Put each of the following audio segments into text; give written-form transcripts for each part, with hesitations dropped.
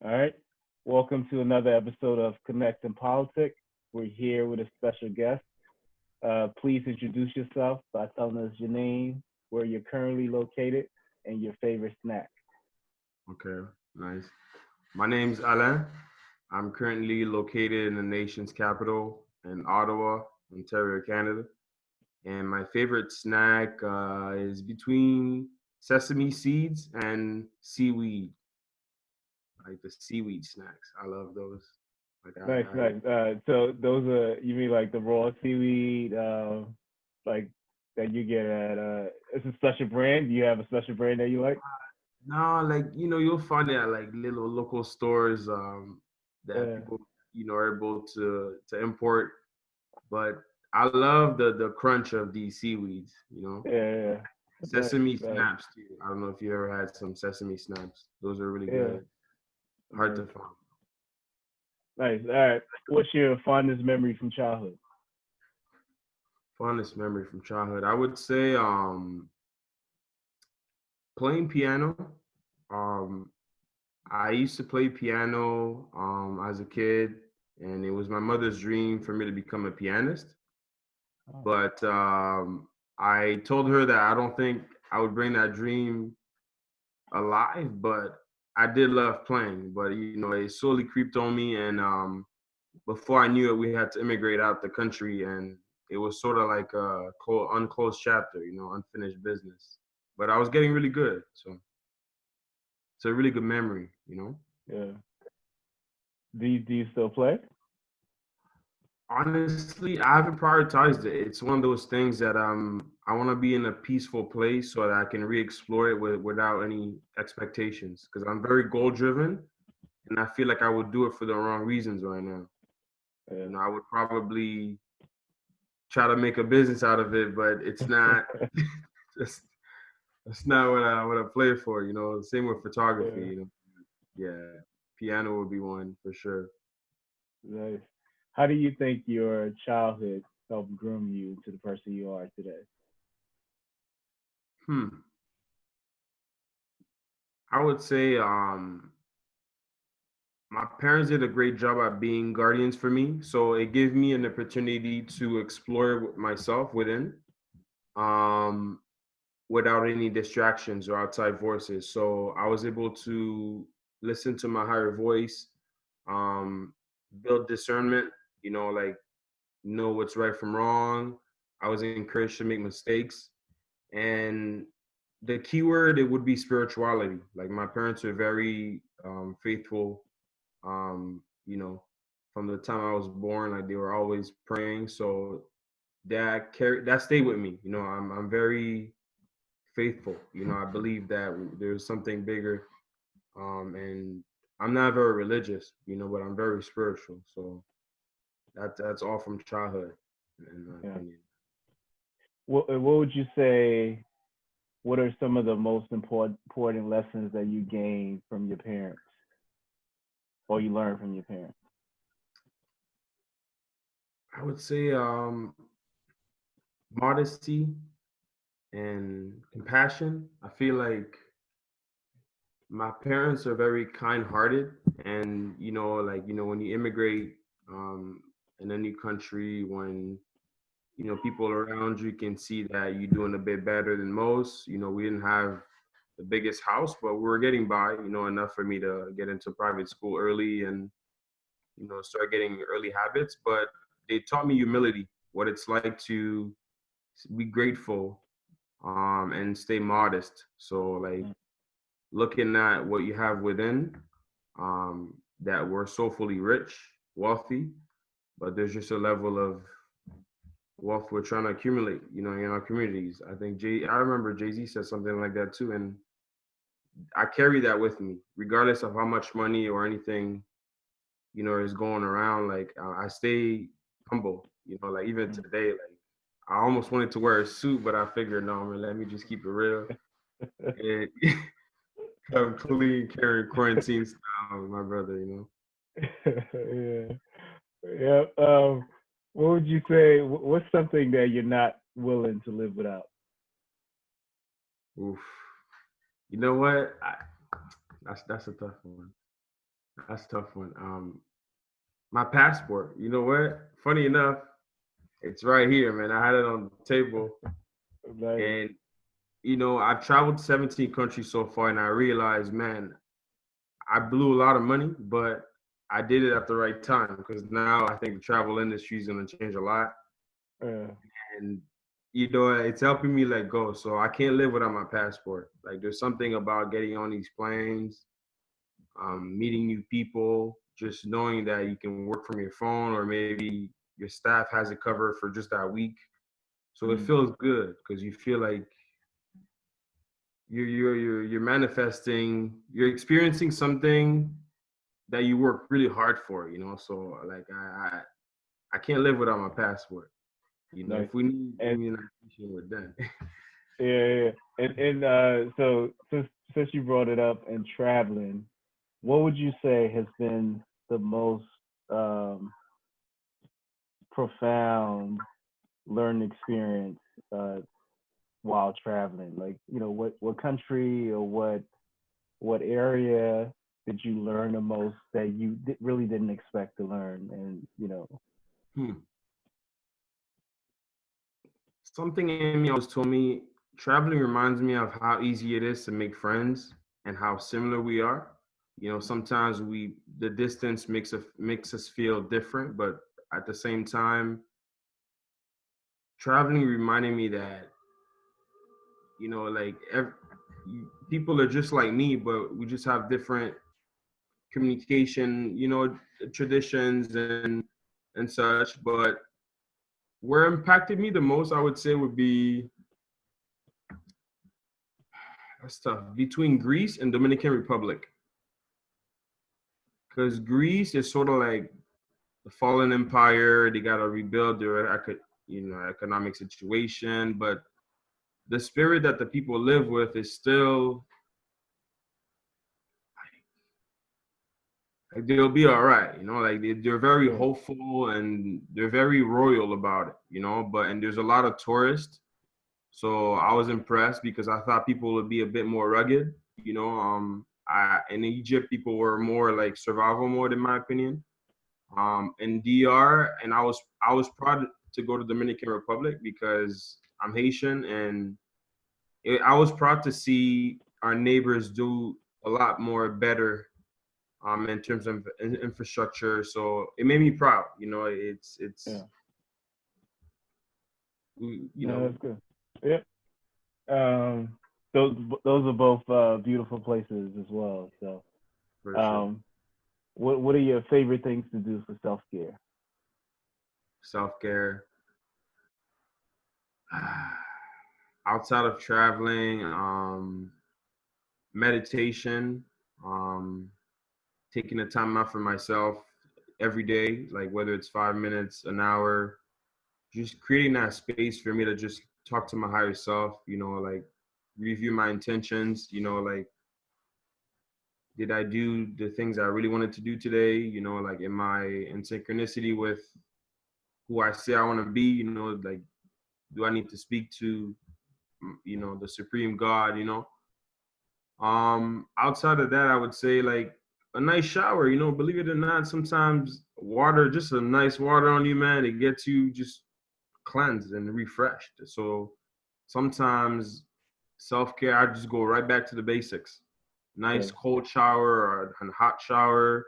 All right. Welcome to another episode of Connect and Politics. We're here with a special guest. Please introduce yourself by telling us your name, where you're currently located, and your favorite snack. Okay, nice. My name's Alain. I'm currently located in the nation's capital in Ottawa, Ontario, Canada. And my favorite snack is between sesame seeds and seaweed, like the seaweed snacks. I love those. Like Nice, I nice. So those are you mean like the raw seaweed, like that you get at it's a special brand. Do you have a special brand that you like? no, like you'll find it at like little local stores that Yeah, people are able to import. But I love the crunch of these seaweeds. yeah, yeah. Nice, Sesame nice. snaps too. I don't know if you ever had some sesame snaps. Those are really Yeah, good. Hard nice, to find. nice. All right. What's your fondest memory from childhood? Fondest memory from childhood. I would say playing piano. Um, I used to play piano as a kid, and it was my mother's dream for me to become a pianist. Oh, But I told her that I don't think I would bring that dream alive, but I did love playing. But it slowly creeped on me, and before I knew it, we had to immigrate out the country, and it was sort of like a unclosed chapter, unfinished business. But I was getting really good, so it's a really good memory. yeah. Do you still play? Honestly, I haven't prioritized it. It's one of those things that I want to be in a peaceful place so that I can re-explore it without any expectations. Because I'm very goal driven, and I feel like I would do it for the wrong reasons right now. Yeah. I would probably try to make a business out of it, but it's not. That's that's not what I play for. Same with photography. Yeah. Yeah, piano would be one for sure. Nice. How do you think your childhood helped groom you to the person you are today? Hmm. I would say my parents did a great job at being guardians for me, so it gave me an opportunity to explore myself within, um, without any distractions or outside voices. So I was able to listen to my higher voice, um, build discernment. Like know what's right from wrong. I was encouraged to make mistakes, and the key word it would be spirituality. Like my parents were very faithful. You know, from the time I was born, like they were always praying. So that stayed with me. I'm very faithful. I believe that there's something bigger. And I'm not very religious, but I'm very spiritual. So that's all from childhood, in my Yeah. opinion. What would you say? What are some of the most important lessons that you gained from your parents, or you learned from your parents? I would say modesty and compassion. I feel like my parents are very kind-hearted, and when you immigrate um, in a new country, when people around you can see that you're doing a bit better than most. We didn't have the biggest house, but we were getting by. Enough for me to get into private school early and start getting early habits. But they taught me humility, what it's like to be grateful and stay modest. So like Mm. looking at what you have within, that we're soulfully rich, wealthy, but there's just a level of wealth we're trying to accumulate, in our communities. I remember Jay-Z said something like that too, and I carry that with me, regardless of how much money or anything, is going around. Like I stay humble, like even Mm. today, like I almost wanted to wear a suit, but I figured no, man, let me just keep it real and come clean, carry quarantine style, with my brother. Yeah. Yeah. What would you say? What's something that you're not willing to live without? Oof. You know what? That's a tough one. That's a tough one. My passport. You know what? Funny enough, it's right here, man. I had it on the table, Nice. and I've traveled 17 countries so far, and I realized, man, I blew a lot of money, but I did it at the right time because now I think the travel industry is going to change a lot, Yeah. and it's helping me let go. So I can't live without my passport. Like there's something about getting on these planes, meeting new people, just knowing that you can work from your phone or maybe your staff has it covered for just that week. So it Mm. feels good because you feel like you're manifesting, you're experiencing something that you work really hard for. So like I can't live without my passport. Nice. If we need And immunization, we're done. yeah, yeah. So since you brought it up and traveling, what would you say has been the most um, profound learning experience uh, while traveling? Like, what country or what area did you learn the most that you really didn't expect to learn? And Hmm. Something in me always told me traveling reminds me of how easy it is to make friends and how similar we are. Sometimes the distance makes us feel different, but at the same time, traveling reminded me that like people are just like me, but we just have different communication, traditions and such. But where impacted me the most, I would say, would be stuff between Greece and Dominican Republic, because Greece is sort of like the fallen empire. They got to rebuild their economic situation, but the spirit that the people live with is still like they'll be all right. Like they're very yeah, hopeful and they're very royal about it. But and there's a lot of tourists. So I was impressed because I thought people would be a bit more rugged. In Egypt, people were more like survival mode, in my opinion. In DR, and I was proud to go to Dominican Republic because I'm Haitian, and I was proud to see our neighbors do a lot more better in terms of infrastructure. So it made me proud. It's yeah. you No, know that's good. Yeah. Um, those are both beautiful places as well. So, for sure. um, what are your favorite things to do for self care? Self care. Outside of traveling, meditation, um, taking the time out for myself every day, like whether it's 5 minutes, an hour, just creating that space for me to just talk to my higher self, like review my intentions, like did I do the things I really wanted to do today? Like am I in synchronicity with who I say I want to be? Like do I need to speak to the supreme God? Outside of that, I would say like a nice shower. Believe it or not, sometimes water, just a nice water on you, man, it gets you just cleansed and refreshed. So sometimes self care, I just go right back to the basics. Yeah. Nice cold shower or a hot shower.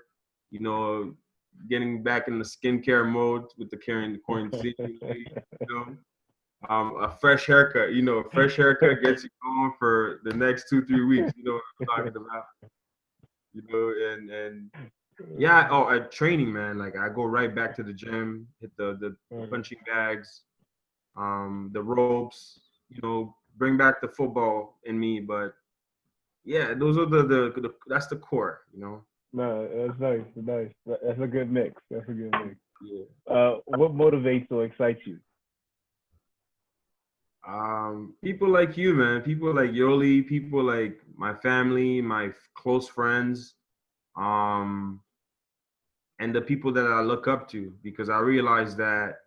You know, getting back in the skincare mode with the quarantine. A fresh haircut. A fresh haircut gets you going for the next 2-3 weeks. You know what I'm talking about. And yeah. Oh, at training, man. Like I go right back to the gym, hit the Okay. punching bags, the ropes. Bring back the football in me. But yeah, those are the that's the core. No, that's nice. Nice. That's a good mix. That's a good mix. Yeah. What motivates or excites you? People like you, man. People like Yoli. People like my family, my close friends, um, and the people that I look up to because I realize that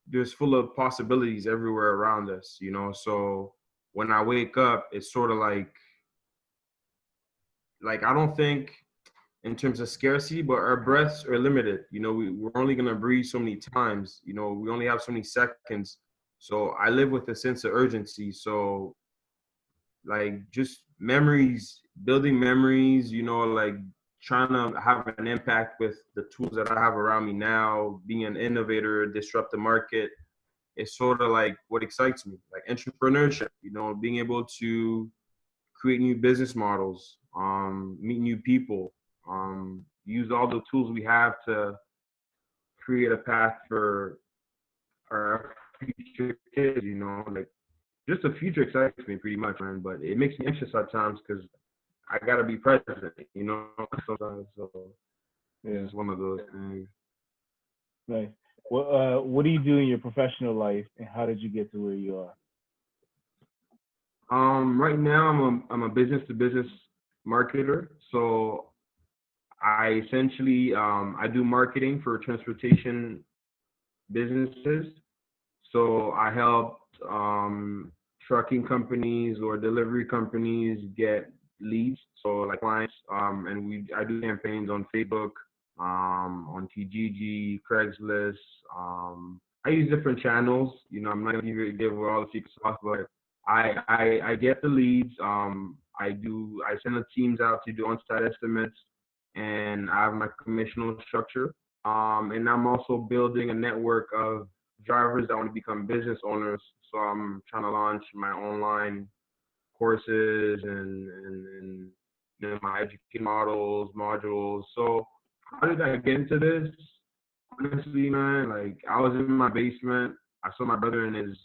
there's full of possibilities everywhere around us. So when I wake up, it's sort of like I don't think in terms of scarcity, but our breaths are limited. We're only gonna breathe so many times. We only have so many seconds. So I live with a sense of urgency. So like just memories, building memories, like trying to have an impact with the tools that I have around me now, being an innovator, disrupt the market. It's sort of like what excites me, like entrepreneurship, being able to create new business models, meet new people, use all the tools we have to create a path for our future kids, like just the future excites me pretty much, man. But it makes me anxious at times because I gotta be present, sometimes. So it's Yeah. just one of those things. Nice. What do you do in your professional life, and how did you get to where you are? Right now I'm a business to business marketer. So I essentially I do marketing for transportation businesses. So I help trucking companies or delivery companies get leads, so like clients, and I do campaigns on Facebook, on Kijiji, Craigslist. I use different channels. I'm not gonna give away all the secret sauce, but I get the leads. I send the teams out to do on-site estimates, and I have my commissional structure. And I'm also building a network of drivers that want to become business owners. So I'm trying to launch my online courses and my education modules. So how did I get into this? Honestly, man, like I was in my basement. I saw my brother and his,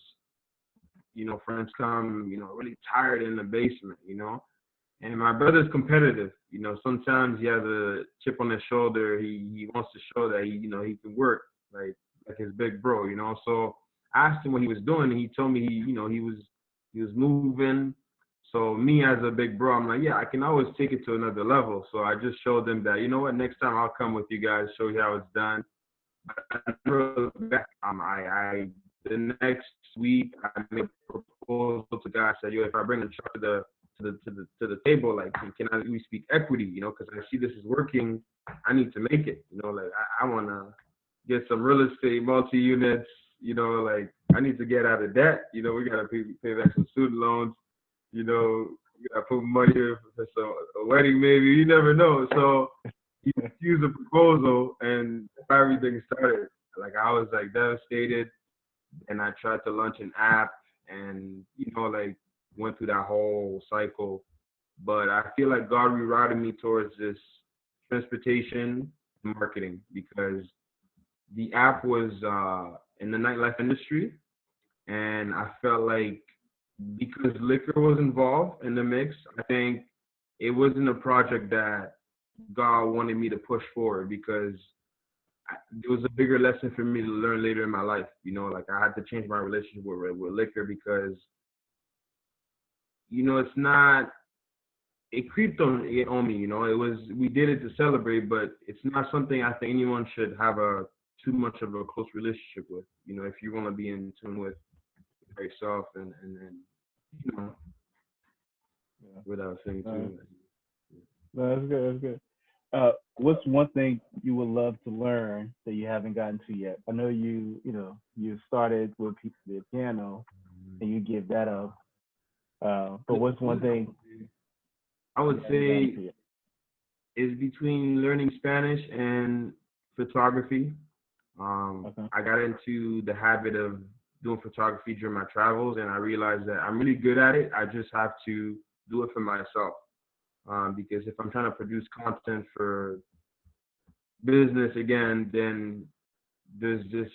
friends come, really tired in the basement. And my brother's competitive. Sometimes he has a chip on his shoulder. He wants to show that he can work like his big bro. So I asked him what he was doing, and he told me he was moving. So me as a big bro, I'm like, yeah, I can always take it to another level. So I just showed them that, next time I'll come with you guys, show you how it's done. I never looked back. The next week I made a proposal to the guy. I said, yo, if I bring a truck to the table, like, we speak equity, because I see this is working. I need to make it, like I want to get some real estate multi units, like I need to get out of debt. We gotta pay back some student loans. We gotta put money in for a wedding, maybe. You never know. So he refused the proposal, and that's how everything started. Like I was like devastated, and I tried to launch an app, and like went through that whole cycle. But I feel like God rerouted me towards this transportation marketing because the app was in the nightlife industry, and I felt like because liquor was involved in the mix, I think it wasn't a project that God wanted me to push forward because it was a bigger lesson for me to learn later in my life. Like I had to change my relationship with liquor because it's not. It creeped on me. We did it to celebrate, but it's not something I think anyone should have a too much of a close relationship with. If you want to be in tune with yourself and you know Yeah. without saying too much. No, that's good. That's good. What's one thing you would love to learn that you haven't gotten to yet? I know you started with the piano and you give that up. But what's one thing I you would haven't gotten say to yet? is between learning Spanish and photography. Okay. I got into the habit of doing photography during my travels, and I realized that I'm really good at it. I just have to do it for myself. Because if I'm trying to produce content for business again, then there's just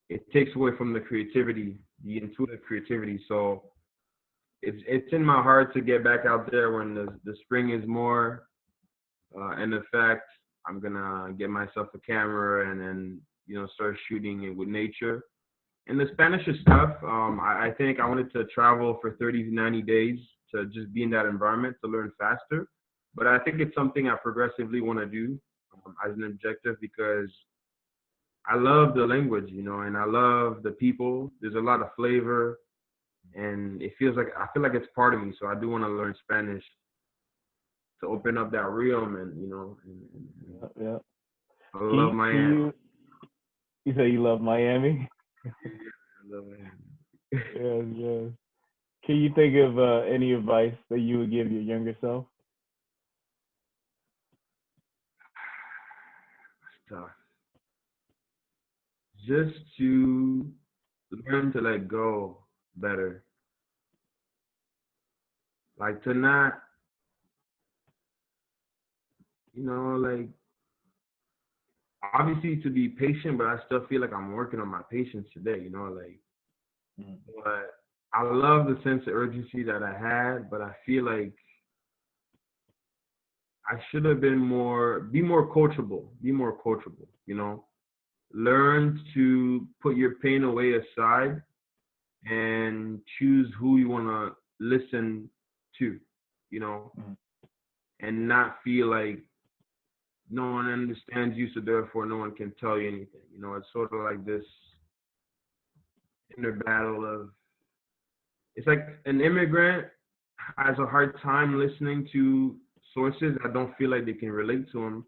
it takes away from the creativity, the intuitive creativity. So it's in my heart to get back out there when the spring is more in effect. I'm gonna get myself a camera and then start shooting it with nature. And the Spanish is tough. I think I wanted to travel for 30 to 90 days to just be in that environment to learn faster. But I think it's something I progressively want to do as an objective because I love the language, and I love the people. There's a lot of flavor, and I feel like it's part of me. So I do want to learn Spanish. to open up that realm, and you know, and Yeah. I love Can Miami. you say you love Miami? I love Miami. Yes, yes. Can you think of any advice that you would give your younger self? It's tough. Just to learn to let go better, like to not, you know, like obviously to be patient, but I still feel like I'm working on my patience today, you know, like, Mm. but I love the sense of urgency that I had, but I feel like I should have be more coachable, you know, learn to put your pain away aside and choose who you want to listen to, you know, Mm. and not feel like no one understands you, so therefore no one can tell you anything. You know, it's sort of like this inner battle of, it's like an immigrant has a hard time listening to sources that don't feel like they can relate to them.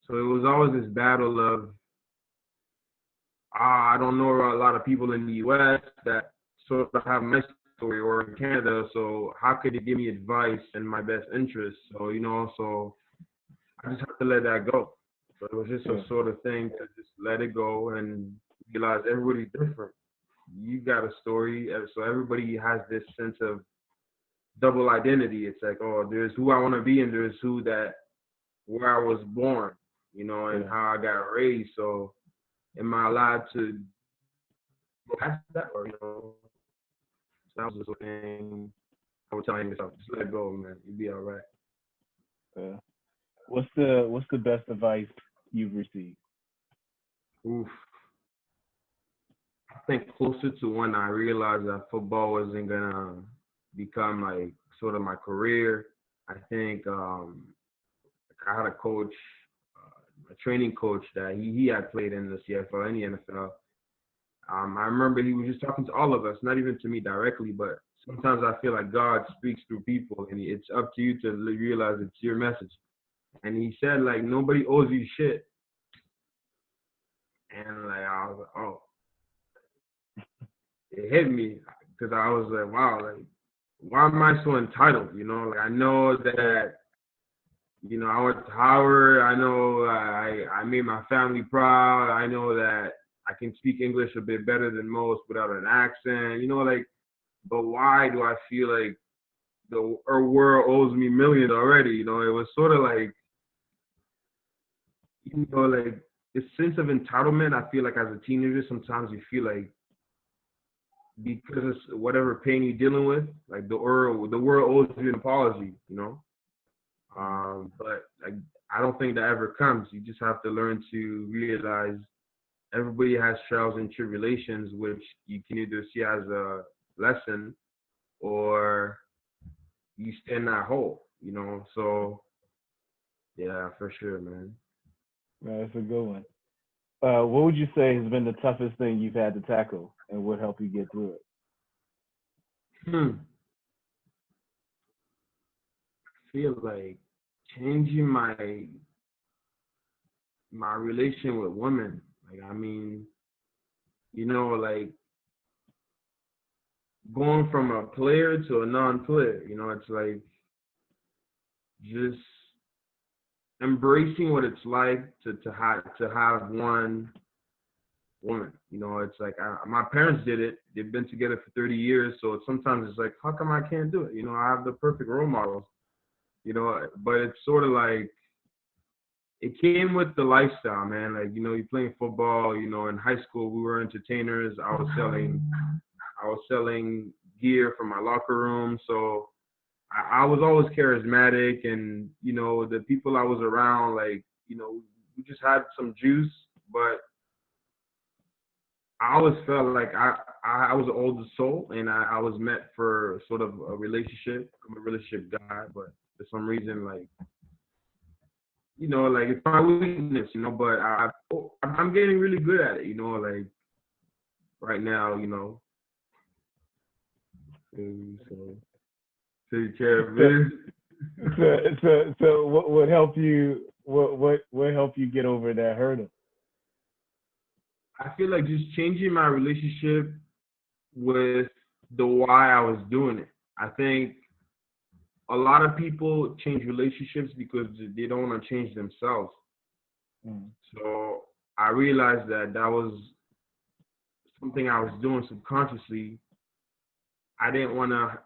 So it was always this battle of, I don't know a lot of people in the US that sort of have my story, or in Canada, so how could they give me advice in my best interest? So, you know, so I just have to let that go. So it was just a Yeah, sort of thing to just let it go and realize everybody's different. You got a story, so everybody has this sense of double identity. It's like, oh, there's who I want to be, and there's where I was born, you know, and yeah, how I got raised. So am I allowed to go past that, or you know, so that was the sort of thing I was telling myself, just let it go, man. You'll be all right. yeah. What's the best advice you've received? Oof. I think closer to when I realized that football wasn't gonna become like sort of my career. I think I had a coach, a training coach that he had played in the CFL and the NFL. I remember he was just talking to all of us, not even to me directly, but sometimes I feel like God speaks through people, and it's up to you to realize it's your message. And he said like nobody owes you shit, and like I was like, oh, it hit me because I was like, wow, like why am I so entitled? You know, like I know that I went to Howard. I know I made my family proud. I know that I can speak English a bit better than most without an accent. You know, like, but why do I feel like our world owes me millions already? You know, it was sort of like, like this sense of entitlement. I feel like as a teenager, sometimes you feel like because of whatever pain you're dealing with, like the world owes you an apology. You know, Mm. but I don't think that ever comes. You just have to learn to realize everybody has trials and tribulations, which you can either see as a lesson or you stay in that hole, you know? So, yeah, for sure, man. That's a good one. What would you say has been the toughest thing you've had to tackle, and what helped you get through it? Hmm. I feel like changing my relation with women. Like, I mean, like going from a player to a non-player. It's like just embracing what it's like to have one woman. It's like my parents did it. They've been together for 30 years, so sometimes it's like, how come I can't do it? I have the perfect role models. But it's sort of like it came with the lifestyle, man. Like you're playing football. In high school we were entertainers. I was selling gear from my locker room, so I was always charismatic, and the people I was around, like we just had some juice. But I always felt like I was an older soul, and I was meant for sort of a relationship. I'm a relationship guy, but for some reason, like like it's my weakness, But I'm getting really good at it, like right now, So take care of it. So what helped you? What helped you get over that hurdle? I feel like just changing my relationship with the why I was doing it. I think a lot of people change relationships because they don't want to change themselves. Mm. So I realized that that was something I was doing subconsciously. I didn't want to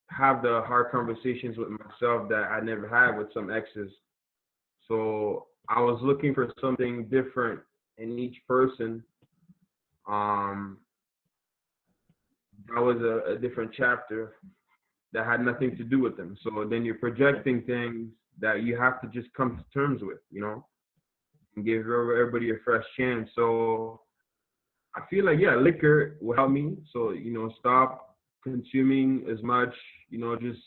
have the hard conversations with myself that I never had with some exes. So I was looking for something different in each person. Um, that was a different chapter that had nothing to do with them. So then you're projecting things that you have to just come to terms with, and give everybody a fresh chance. So I feel like, yeah, liquor will help me. So, stop consuming as much, just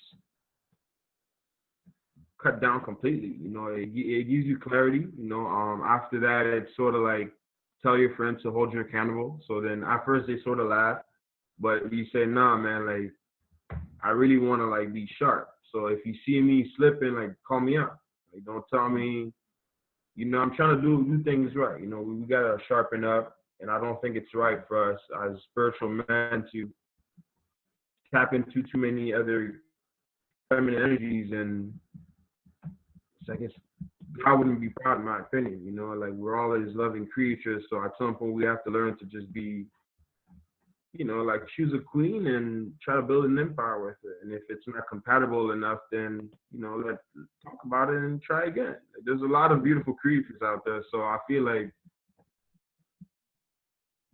cut down completely. It gives you clarity. After that, it's sort of like tell your friends to hold you accountable. So then at first they sort of laugh, but you say, nah, man, like I really want to like be sharp. So if you see me slipping, like call me out. Like don't tell me, I'm trying to do things right. We gotta sharpen up, and I don't think it's right for us as spiritual men to tap into too many other feminine energies, and I guess God wouldn't be proud, in my opinion. Like we're all his loving creatures, so at some point we have to learn to just be, like choose a queen and try to build an empire with it. And if it's not compatible enough, then let's talk about it and try again. There's a lot of beautiful creatures out there, so I feel like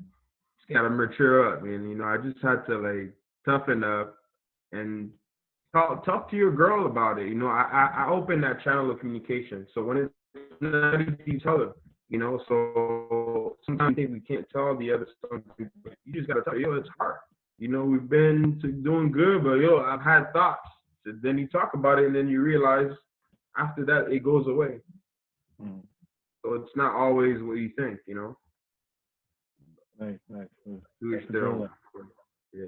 it's gotta mature up, and I just had to like toughen up and talk to your girl about it. I open that channel of communication. So when it's not easy, tell her. So sometimes we think we can't tell the other something, but you just gotta tell her, yo, it's hard. We've been doing good, but yo, I've had thoughts. So then you talk about it, and then you realize after that it goes away. Mm. So it's not always what you think. Nice, nice. To That's each a their good own. one. Yeah.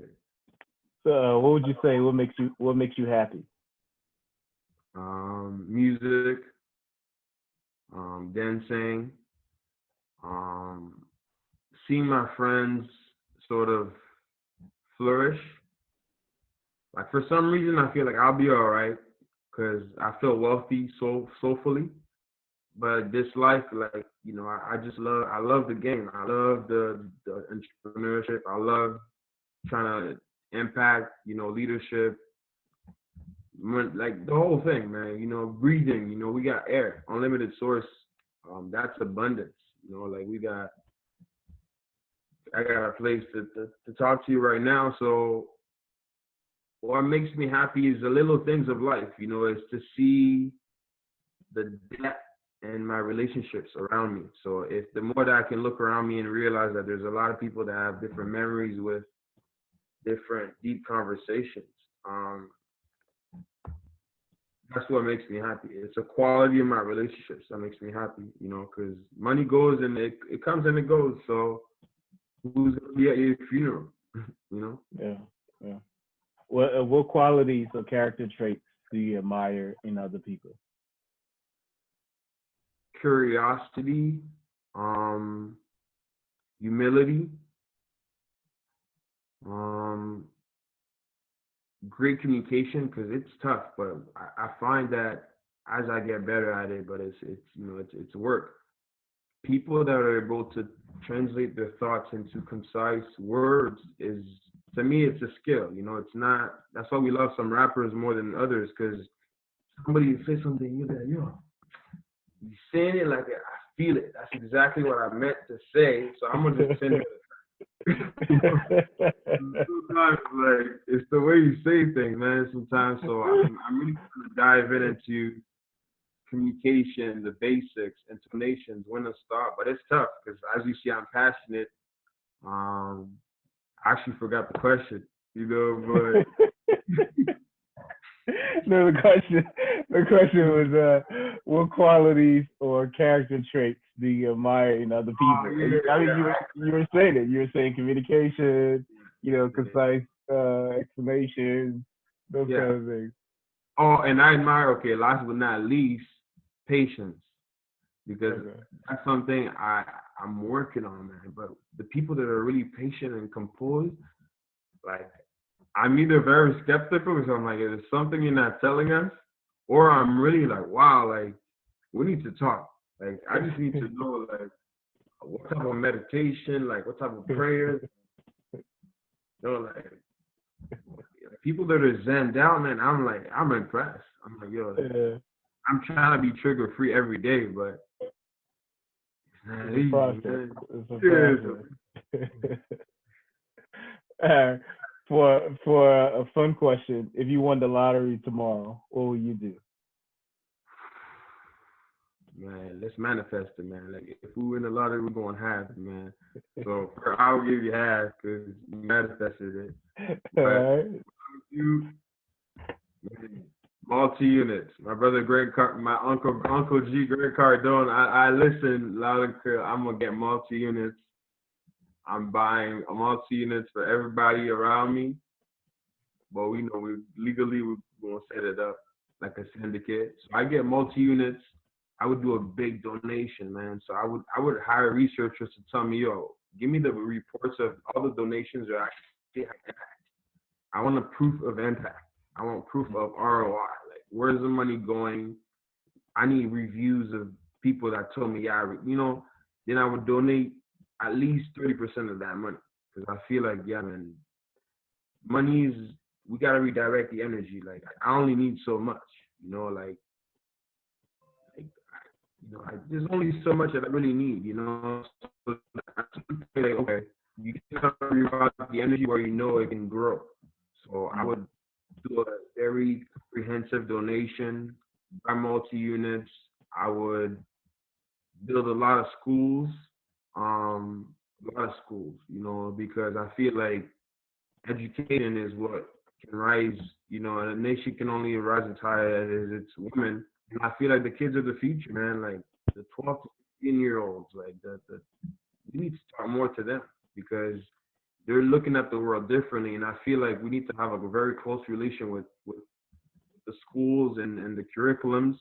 So, what would you say? What makes you happy? Music, dancing, um, seeing my friends sort of flourish. Like for some reason, I feel like I'll be all right because I feel wealthy soulfully. But this life, like I just I love the game. I love the entrepreneurship. I love trying to impact, leadership, like the whole thing, man. Breathing. We got air, unlimited source. That's abundance. Like I got a place to talk to you right now. So what makes me happy is the little things of life. Is to see the depth in my relationships around me. So if the more that I can look around me and realize that there's a lot of people that have different memories with different deep conversations, um, that's what makes me happy. It's the quality of my relationships that makes me happy. Because money goes and it comes and it goes. So who's gonna be at your funeral? you know? Yeah, yeah. What qualities or character traits do you admire in other people? Curiosity, um, humility, um, great communication because it's tough, but I find that as I get better at it, but it's work. People that are able to translate their thoughts into concise words is to me it's a skill. It's not. That's why we love some rappers more than others because somebody say something, you're like, yo, you saying it like I feel it. That's exactly what I meant to say. So I'm gonna just send it. Sometimes like it's the way you say things, man. Sometimes, so I'm really gonna dive into communication, the basics, intonations, when to stop. But it's tough because as you see, I'm passionate. Um, I actually forgot the question, but No, the question was, what qualities or character traits do you admire in other people? I mean, you were saying it. You were saying communication, yeah, concise explanations, those yeah. kind of things. Oh, and I admire, okay, last but not least, patience, because Okay. that's something I'm working on, man. But the people that are really patient and composed, like I'm either very skeptical because I'm like, is it something you're not telling us, or I'm really like, wow, like we need to talk. Like I just need to know like what type of meditation, like what type of prayers, like people that are zen out, man. I'm like, I'm impressed. I'm like, yo, like Yeah, I'm trying to be trigger free every day, but it's not it's a easy, process. man. It's a Seriously. process. Uh, for a fun question, if you won the lottery tomorrow, what will you do? Man, let's manifest it, man. Like if we win the lottery, we're going half, man. So I'll give you half because you manifested it. All But right. you, multi units. My brother my Uncle G Greg Cardone. I listen loud and clear. I'm gonna get multi units. I'm buying a multi units for everybody around me. But we know we legally we're gonna set it up like a syndicate. So I get multi units. I would do a big donation, man. So I would hire researchers to tell me, yo, give me the reports of all the donations that actually have impact. I want a proof of impact. I want proof of ROI. Like where's the money going? I need reviews of people that told me, yeah, then I would donate at least 30% of that money. Because I feel like, yeah, man, money is we gotta redirect the energy. Like I only need so much, like there's only so much that I really need, So like okay, you can reroute the energy where you know it can grow. So I would do a very comprehensive donation, buy multi units. I would build a lot of schools, a lot of schools, because I feel like education is what can rise, and a nation can only rise as high as its women. And I feel like the kids are the future, man. Like the 12 to 15-year olds, like the we need to talk more to them because they're looking at the world differently. And I feel like we need to have a very close relation with the schools and the curriculums.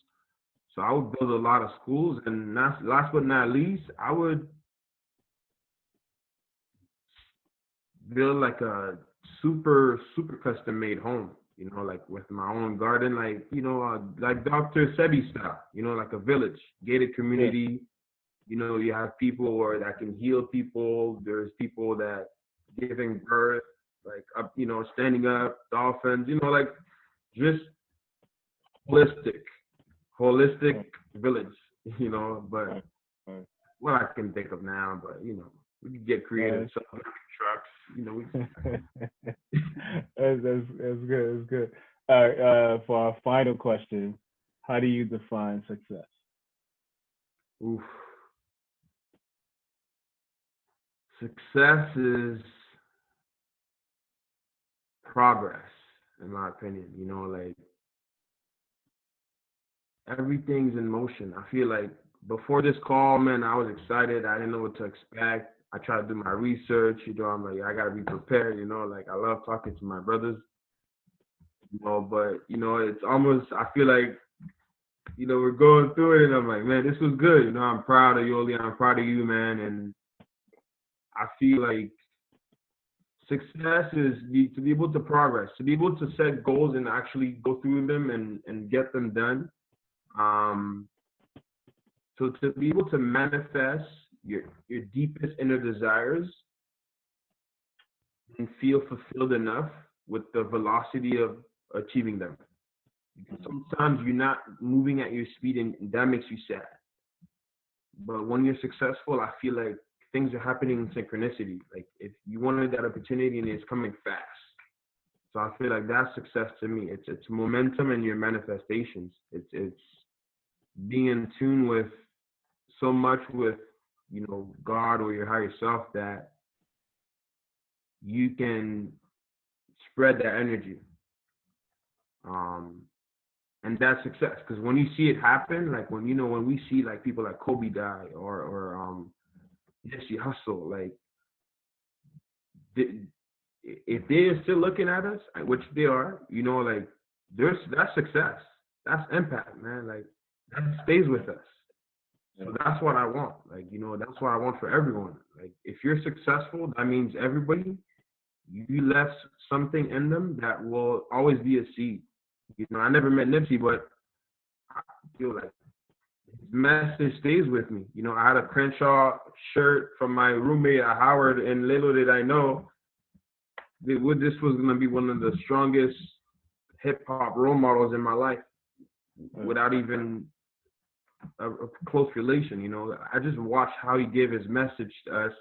So I would build a lot of schools, and last but not least, I would build like a super custom made home, like with my own garden, like like Dr. Sebi style, like a village, gated Yeah. community. You have people where that can heal people. There's people that giving birth, like up, standing up, dolphins, like just holistic, holistic Right, village, but right, right. what I can think of now, but we could get creative. Nice. So trucks, That's good. That's good. All right. For our final question, how do you define success? oof. Success is progress, in my opinion. Like everything's in motion. I feel like before this call, man, I was excited. I didn't know what to expect. I tried to do my research. I'm like, I gotta be prepared. Like I love talking to my brothers. But it's almost. I feel like we're going through it, and I'm like, man, this was good. I'm proud of you, Oli. I'm proud of you, man. And I feel like success is to be able to progress, to be able to set goals and actually go through them and get them done. Um, so to be able to manifest your deepest inner desires and feel fulfilled enough with the velocity of achieving them. Because sometimes you're not moving at your speed and that makes you sad. But when you're successful, I feel like things are happening in synchronicity. Like if you wanted that opportunity and it's coming fast. So I feel like that's success to me. It's momentum and your manifestations. It's being in tune with so much with God or your higher self that you can spread that energy. Um, and that's success because when you see it happen, like when we see like people like Kobe die or Nipsey Hustle, like if they're still looking at us, which they are, like that's success. That's impact, man. Like that stays with us. Yeah. So that's what I want. Like, you know, that's what I want for everyone. Like if you're successful, that means everybody, you left something in them that will always be a seed. You know, I never met Nipsey, but I feel like his message stays with me. You know, I had a Crenshaw shirt from my roommate at Howard, and little did I know that this was going to be one of the strongest hip hop role models in my life without even a close relation. You know, I just watched how he gave his message to us,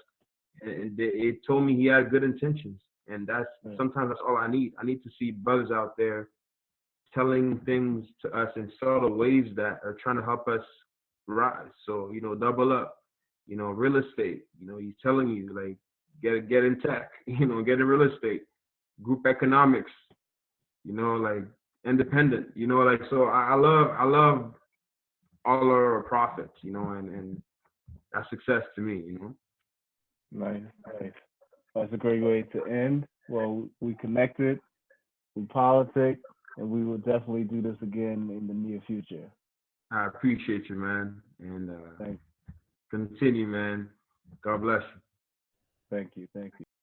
and it told me he had good intentions. And that's Yeah. sometimes that's all I need. I need to see brothers out there telling things to us in subtle ways that are trying to help us rise. So, you know, double up, you know, real estate, you know, he's telling you like get in tech, you know, get in real estate, group economics, you know, like independent, you know, like so I love all our prophets, you know, and that's success to me, you know. Nice, nice. That's a great way to end. Well, we connected, we politic, and we will definitely do this again in the near future. I appreciate you, man, and Thank, continue, man. God bless you. thank you, thank you.